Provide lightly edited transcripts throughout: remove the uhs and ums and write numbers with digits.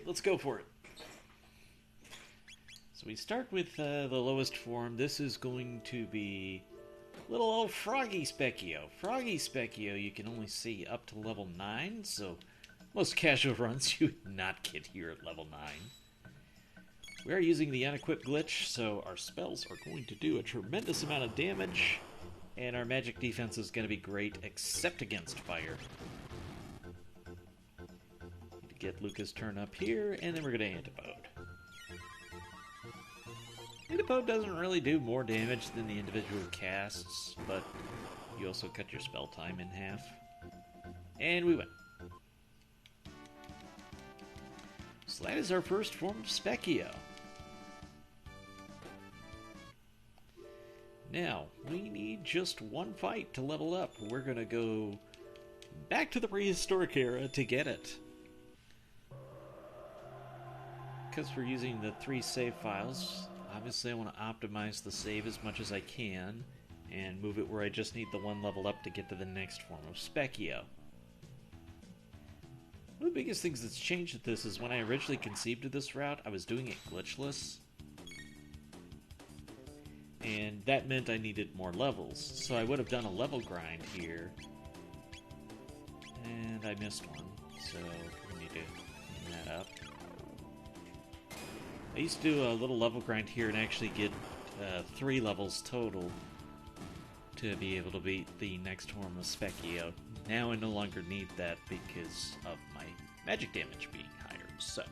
let's go for it. So we start with the lowest form. This is going to be little old Froggy Spekkio. Froggy Spekkio you can only see up to level 9, so most casual runs you would not get here at level 9. We are using the unequipped glitch, so our spells are going to do a tremendous amount of damage, and our magic defense is going to be great, except against fire. Need to get Lucca's turn up here, and then we're going to Antipode. Antipode doesn't really do more damage than the individual casts, but you also cut your spell time in half. And we win. So that is our first form of Spekkio. Now, we need just one fight to level up. We're going to go back to the prehistoric era to get it. Because we're using the 3 save files, obviously I want to optimize the save as much as I can and move it where I just need the 1 level up to get to the next form of Spekkio. One of the biggest things that's changed with this is when I originally conceived of this route, I was doing it glitchless. And that meant I needed more levels. So I would have done a level grind here. And I missed one. So we need to clean that up. I used to do a little level grind here and actually get 3 levels total to be able to beat the next form of Spekkio. Now I no longer need that because of my magic damage being higher. So,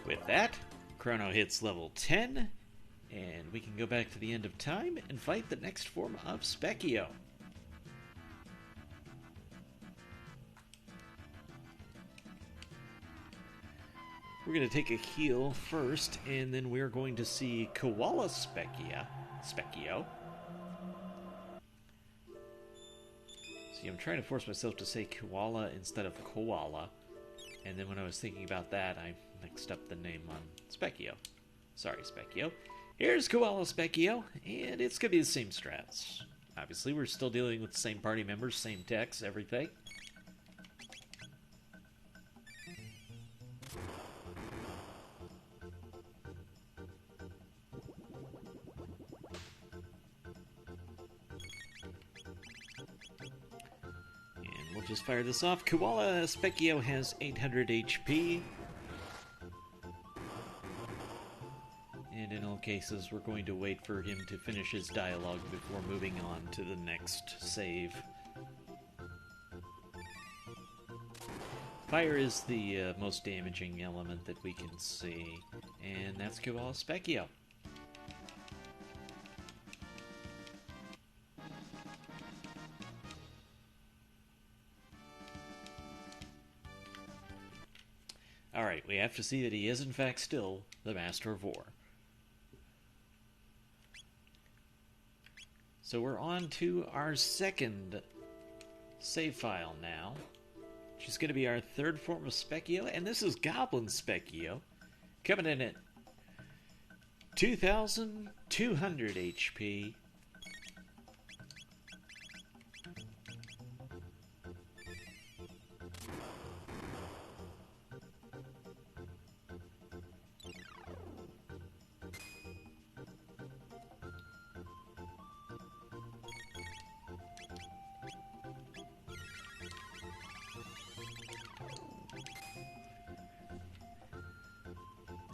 with that, Chrono hits level 10, and we can go back to the end of time and fight the next form of Spekkio. We're going to take a heal first, and then we're going to see Koala Spekkio. See, I'm trying to force myself to say koala instead of koala, and then when I was thinking about that, I mixed up the name on Spekkio. Sorry, Spekkio. Here's Koala Spekkio, and it's going to be the same strats. Obviously, we're still dealing with the same party members, same techs, everything. And we'll just fire this off. Koala Spekkio has 800 HP. And in all cases, we're going to wait for him to finish his dialogue before moving on to the next save. Fire is the most damaging element that we can see, and that's Koala Spekkio. Alright, we have to see that he is in fact still the Master of War. So we're on to our second save file now, which is going to be our third form of Spekkio, and this is Goblin Spekkio, coming in at 2,200 HP.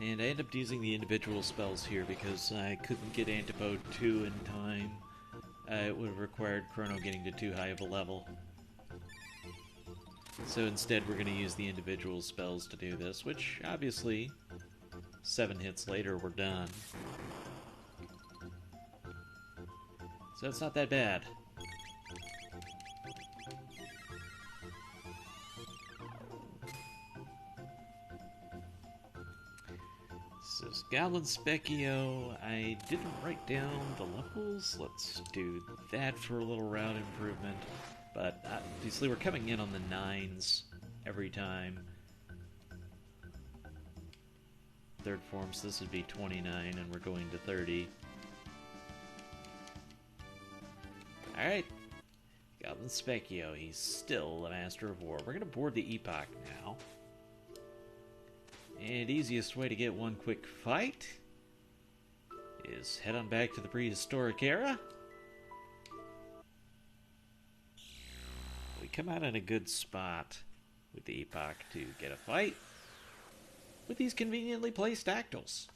And I ended up using the individual spells here because I couldn't get Antipode 2 in time. It would have required Chrono getting to too high of a level. So instead we're going to use the individual spells to do this, which obviously 7 hits later we're done. So it's not that bad. This is Goblin Spekkio. I didn't write down the levels. Let's do that for a little route improvement. But obviously we're coming in on the 9s every time. Third form, so this would be 29, and we're going to 30. Alright. Goblin Spekkio. He's still the Master of War. We're going to board the Epoch now. And easiest way to get one quick fight is head on back to the prehistoric era. We come out in a good spot with the Epoch to get a fight with these conveniently placed dactyls.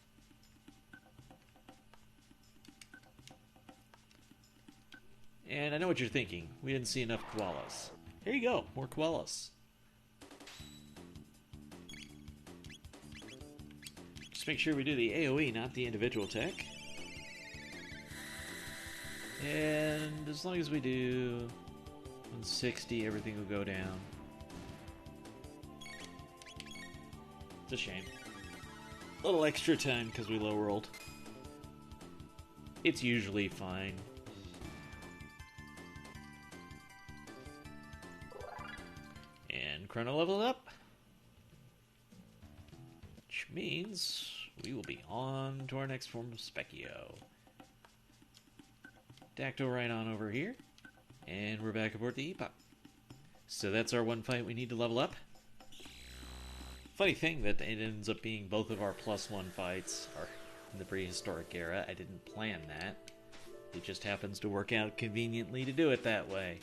And I know what you're thinking. We didn't see enough koalas. Here you go, more koalas. Just make sure we do the AoE, not the individual tech. And as long as we do 160, everything will go down. It's a shame. A little extra time because we low rolled. It's usually fine. And Chrono leveled up. Which means we will be on to our next form of Spekkio. Dactyl right on over here. And we're back aboard the Epoch. So that's our one fight we need to level up. Funny thing that it ends up being both of our +1 fights are in the prehistoric era. I didn't plan that. It just happens to work out conveniently to do it that way.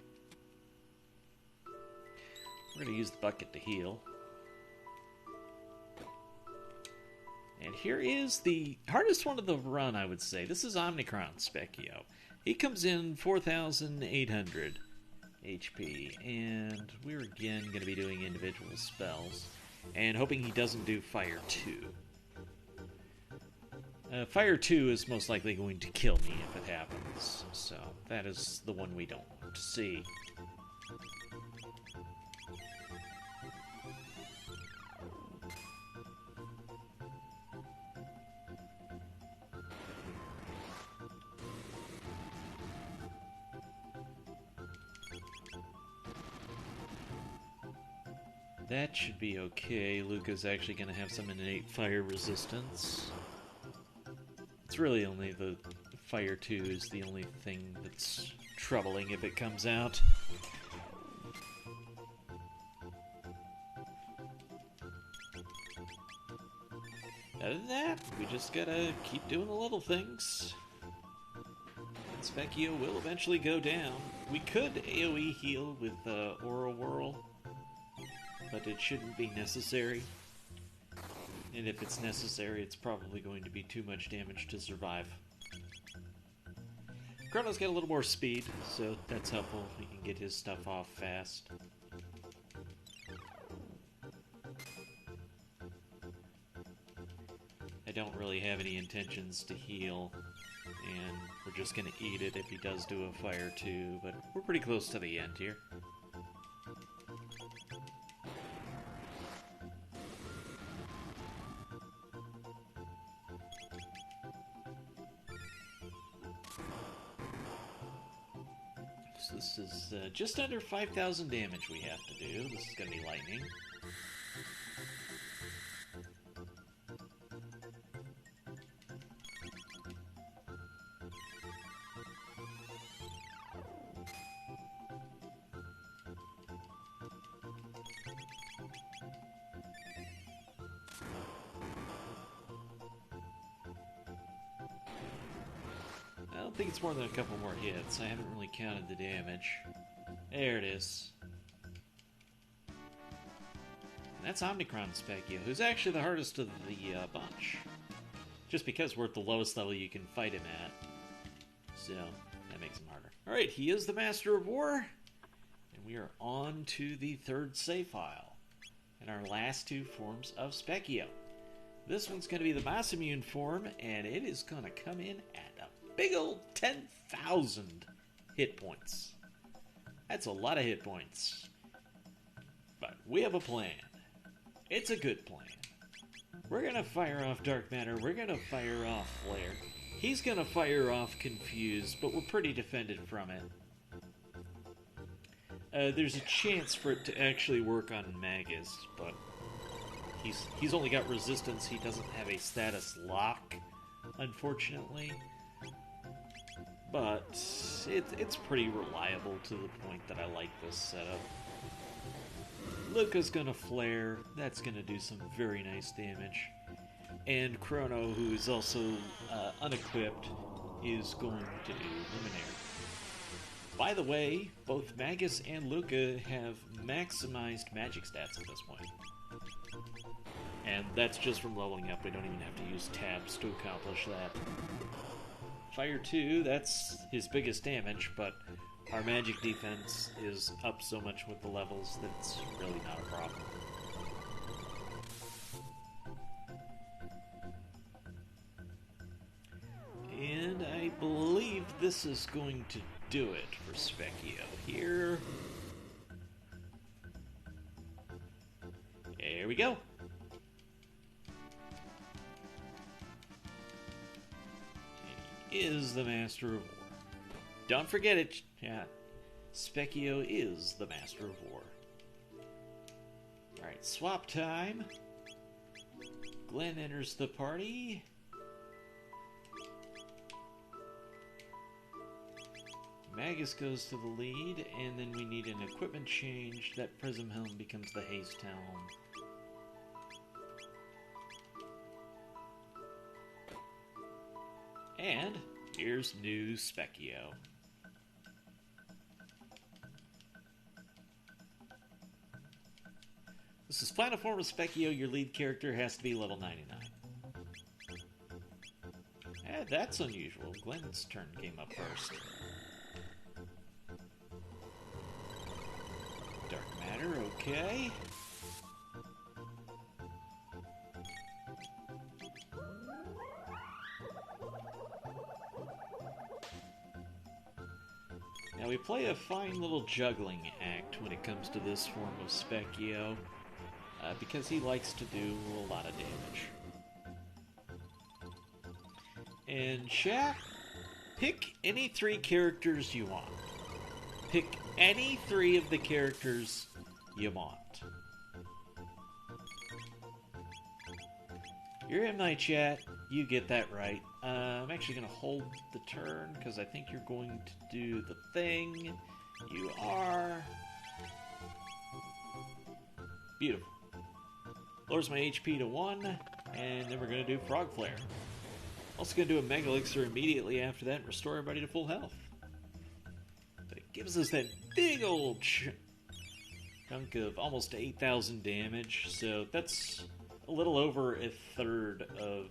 We're going to use the bucket to heal. And here is the hardest one of the run, I would say. This is Omnicron Spekkio. He comes in 4,800 HP, and we're again going to be doing individual spells, and hoping he doesn't do Fire 2. Fire 2 is most likely going to kill me if it happens, so that is the one we don't want to see. That should be okay. Luca's actually going to have some innate fire resistance. It's really only the Fire 2 is the only thing that's troubling if it comes out. Other than that, we just gotta keep doing the little things. And Spekkio will eventually go down. We could AoE heal with Aura Whirl, but it shouldn't be necessary. And if it's necessary, it's probably going to be too much damage to survive. Chrono's got a little more speed, so that's helpful. He can get his stuff off fast. I don't really have any intentions to heal, and we're just going to eat it if he does do a Fire 2, but we're pretty close to the end here. So this is just under 5,000 damage we have to do. This is going to be lightning. I don't think it's more than a couple more hits. I haven't really counted the damage. There it is. And that's Omnicron Spekkio, who's actually the hardest of the bunch. Just because we're at the lowest level you can fight him at. So, that makes him harder. Alright, he is the Master of War. And we are on to the third save file. And our last two forms of Spekkio. This one's going to be the Mass Immune form, and it is going to come in at a big old 10,000 hit points. That's a lot of hit points. But we have a plan. It's a good plan. We're going to fire off Dark Matter. We're going to fire off Flare. He's going to fire off Confuse, but we're pretty defended from it. There's a chance for it to actually work on Magus, but he's only got resistance. He doesn't have a status lock, unfortunately. But it's pretty reliable to the point that I like this setup. Luca's gonna flare. That's gonna do some very nice damage. And Chrono, who is also unequipped, is going to do Luminaire. By the way, both Magus and Luca have maximized magic stats at this point. And that's just from leveling up. We don't even have to use tabs to accomplish that. Fire 2, that's his biggest damage, but our magic defense is up so much with the levels that it's really not a problem. And I believe this is going to do it for Spekkio here. There we go. He is the Master of War. Don't forget it, chat. Spekkio is the Master of War. Alright, swap time. Glenn enters the party. Magus goes to the lead, and then we need an equipment change. That Prism Helm becomes the Haste Helm. And here's new Spekkio. This is final form of Spekkio. Your lead character has to be level 99. That's unusual. Glenn's turn came up first. Dark Matter, okay. Now we play a fine little juggling act when it comes to this form of Spekkio, because he likes to do a lot of damage. And chat, pick any 3 characters you want. Pick any 3 of the characters you want. You're in my chat, you get that right. I'm actually going to hold the turn, because I think you're going to do the thing. You are. Beautiful. Lowers my HP to 1, and then we're going to do Frog Flare. Also going to do a Mega Elixir immediately after that and restore everybody to full health. But it gives us that big old chunk of almost 8,000 damage, so that's a little over a third of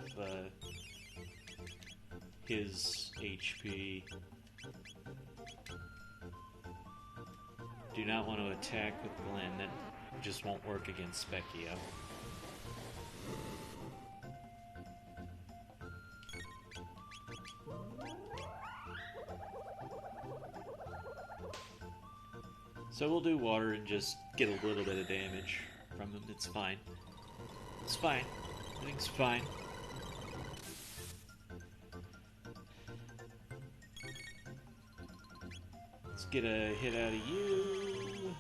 his HP. Do not want to attack with Glenn, that just won't work against Spekkio. So we'll do water and just get a little bit of damage from him. It's fine. It's fine. Everything's fine. Let's get a hit out of you.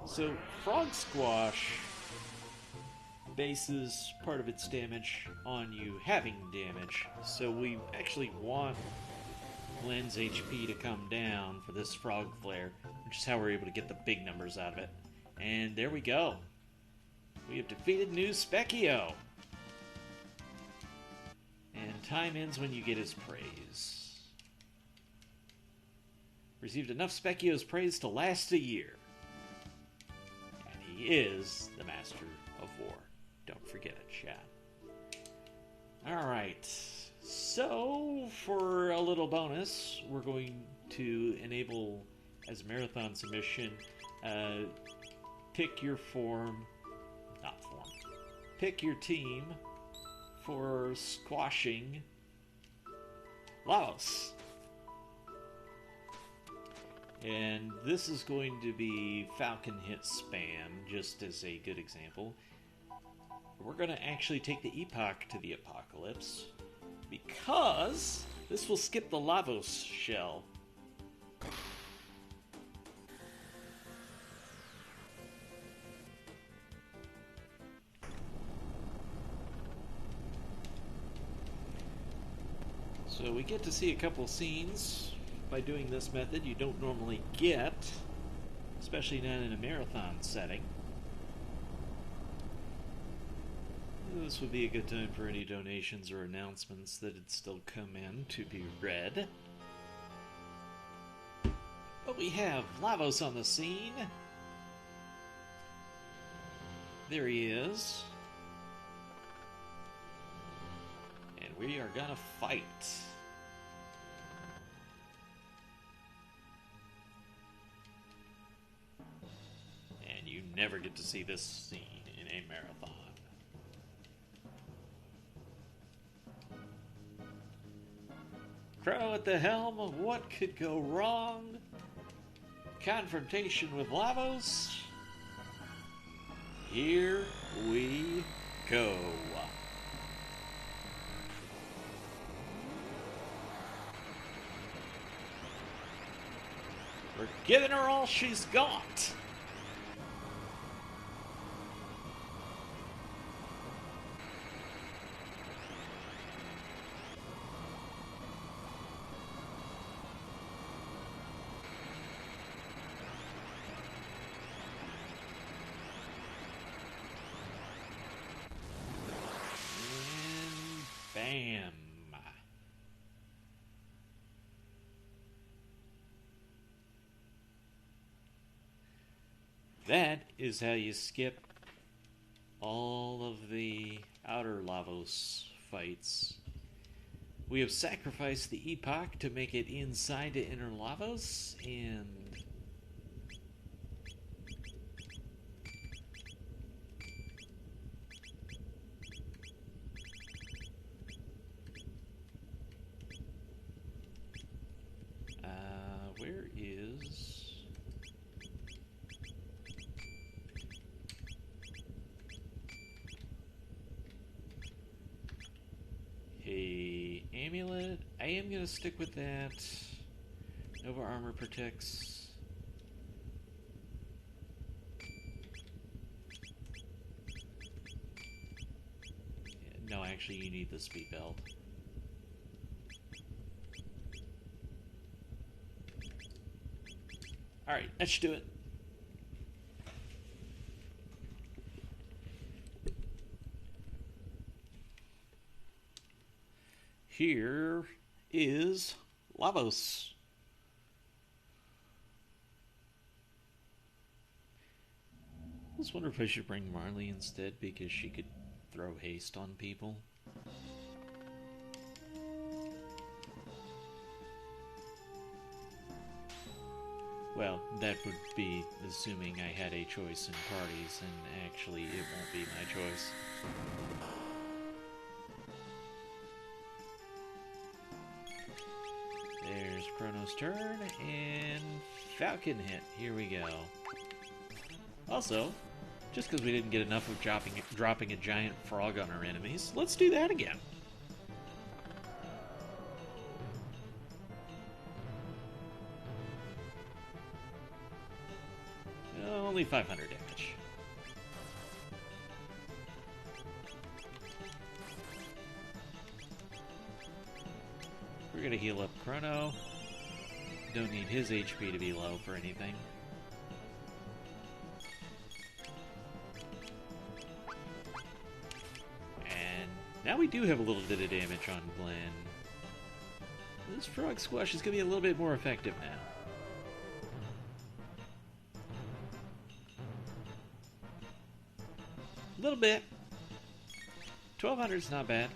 So Frog Squash bases part of its damage on you having damage. So we actually want Glenn's HP to come down for this Frog Flare, which is how we're able to get the big numbers out of it. And there we go. We have defeated new Spekkio. And time ends when you get his praise. Received enough Spekkio's praise to last a year. And he is the Master of War. Don't forget it, chat. Alright. So, for a little bonus, we're going to enable, as a marathon submission, pick your pick your team for squashing Lavos. And this is going to be Falcon Hit Spam, just as a good example. We're going to actually take the Epoch to the Apocalypse, because this will skip the Lavos shell. So we get to see a couple scenes by doing this method you don't normally get, especially not in a marathon setting. This would be a good time for any donations or announcements that had still come in to be read. But we have Lavos on the scene. There he is. And we are gonna fight. And you never get to see this scene in a marathon. Chrono at the helm, what could go wrong? Confrontation with Lavos. Here we go. We're giving her all she's got. Bam! That is how you skip all of the outer Lavos fights. We have sacrificed the Epoch to make it inside to inner Lavos, and where is... a amulet? I am going to stick with that. Nova armor protects. No, actually you need the speed belt. Alright, that should do it. Here is Lavos. I just wonder if I should bring Marley instead, because she could throw haste on people. Well, that would be assuming I had a choice in parties, and actually it won't be my choice. There's Chrono's turn, and Falcon hit. Here we go. Also, just because we didn't get enough of dropping a giant frog on our enemies, let's do that again. Only 500 damage. We're gonna heal up Chrono. Don't need his HP to be low for anything. And now we do have a little bit of damage on Glenn. This Frog Squash is gonna be a little bit more effective now. A little bit. 1200 is not bad.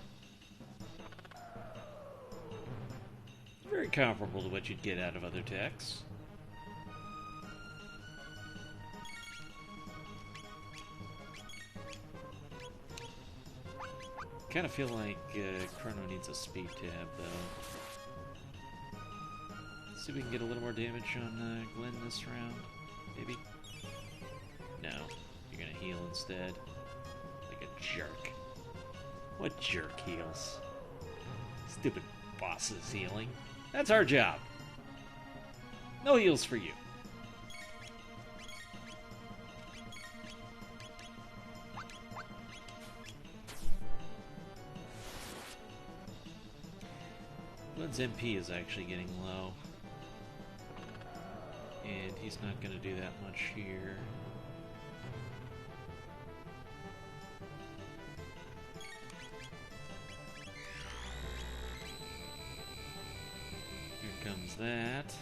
Very comparable to what you'd get out of other techs. Kind of feel like Chrono needs a speed tab, though. Let's see if we can get a little more damage on Glenn this round. Maybe? No. You're gonna heal instead. Like a jerk. What jerk heals? Stupid bosses healing. That's our job. No heals for you. Glenn's MP is actually getting low. And And he's not going to do that much here. Here comes that.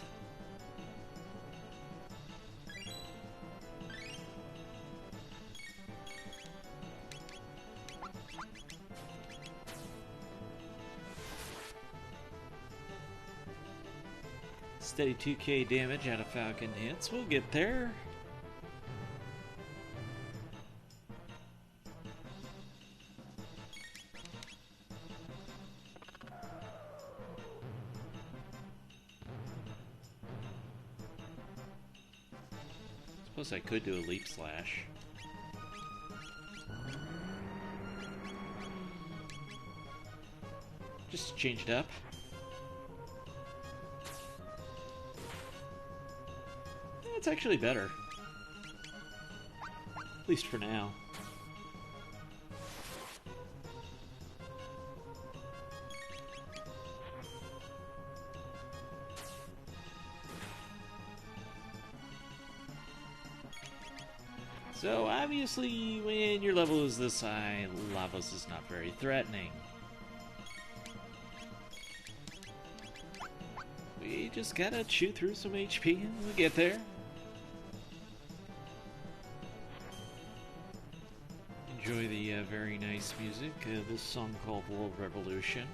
Steady 2k damage out of Falcon hits. We'll get there. Suppose I could do a leap slash. Just to change it up. It's actually better. At least for now. So obviously when your level is this high, Lavos is not very threatening. We just gotta chew through some HP and we'll get there. Enjoy the very nice music. This song called World Revolution.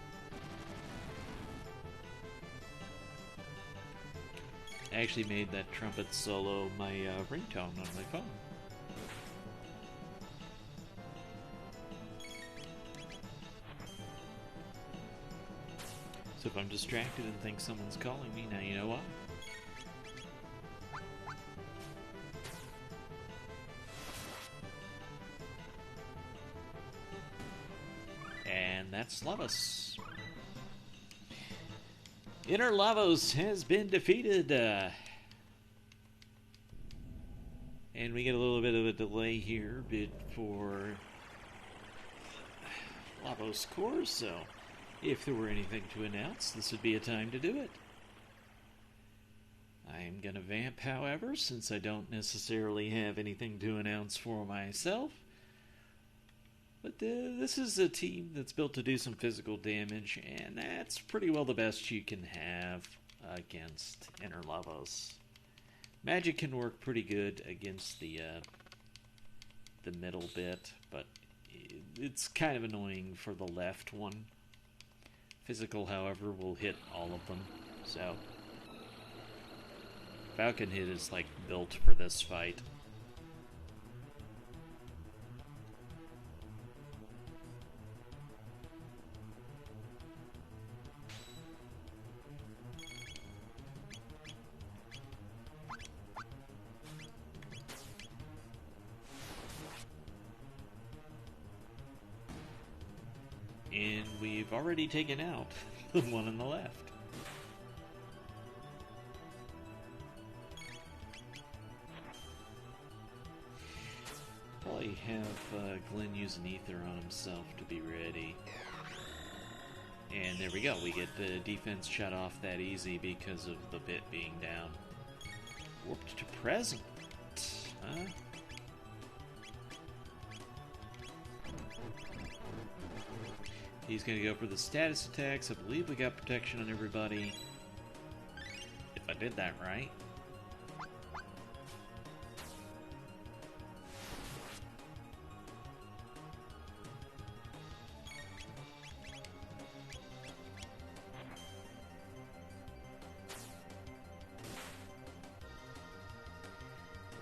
I actually made that trumpet solo my ringtone on my phone. So if I'm distracted and think someone's calling me, now you know why. And that's Lavos. Inner Lavos has been defeated. And we get a little bit of a delay here for Lavos cores, so if there were anything to announce, this would be a time to do it. I'm going to vamp, however, since I don't necessarily have anything to announce for myself. But this is a team that's built to do some physical damage, and that's pretty well the best you can have against Inner Lavos. Magic can work pretty good against the middle bit, but it's kind of annoying for the left one. Physical, however, will hit all of them, so Falcon Hit is like built for this fight. And we've already taken out the one on the left. Probably have Glenn use an ether on himself to be ready. And there we go, we get the defense shut off that easy because of the bit being down. Warped to present, huh? He's going to go for the status attacks. I believe we got protection on everybody. If I did that right.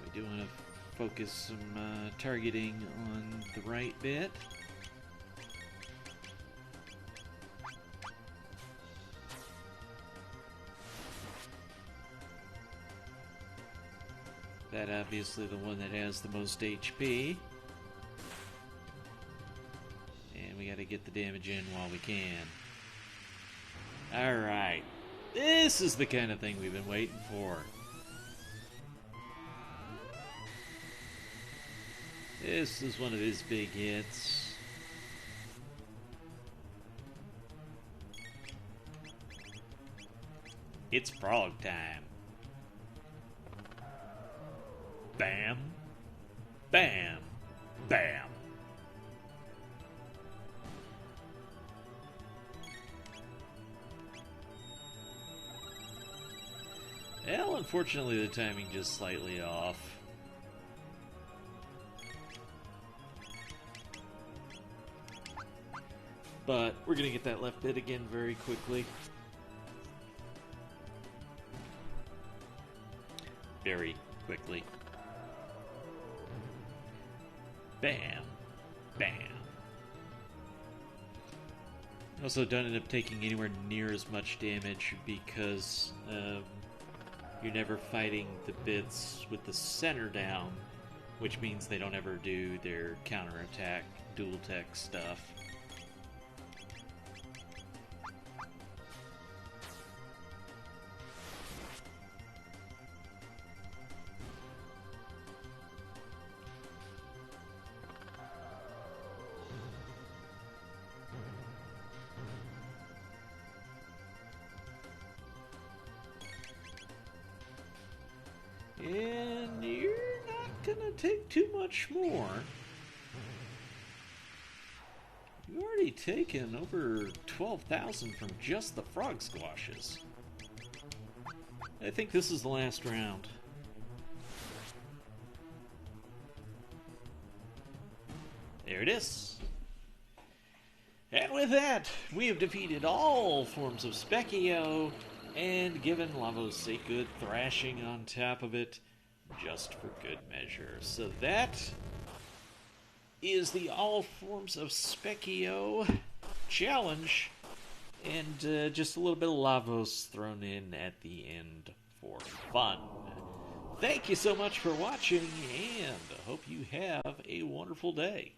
We do want to focus some targeting on the right bit. That obviously the one that has the most HP. And we gotta get the damage in while we can. Alright. This is the kind of thing we've been waiting for. This is one of his big hits. It's frog time. Bam. Bam. Bam. Well, unfortunately, the timing just slightly off. But we're going to get that left bit again very quickly. Very quickly. Bam. Bam. Also don't end up taking anywhere near as much damage because you're never fighting the bits with the center down, which means they don't ever do their counterattack, dual tech stuff. And you're not gonna take too much more. You've already taken over 12,000 from just the frog squashes. I think this is the last round. There it is. And with that, we have defeated all forms of Spekkio and given Lavos a good thrashing on top of it, just for good measure. So that is the all forms of Spekkio challenge, and just a little bit of Lavos thrown in at the end for fun. Thank you so much for watching, and I hope you have a wonderful day.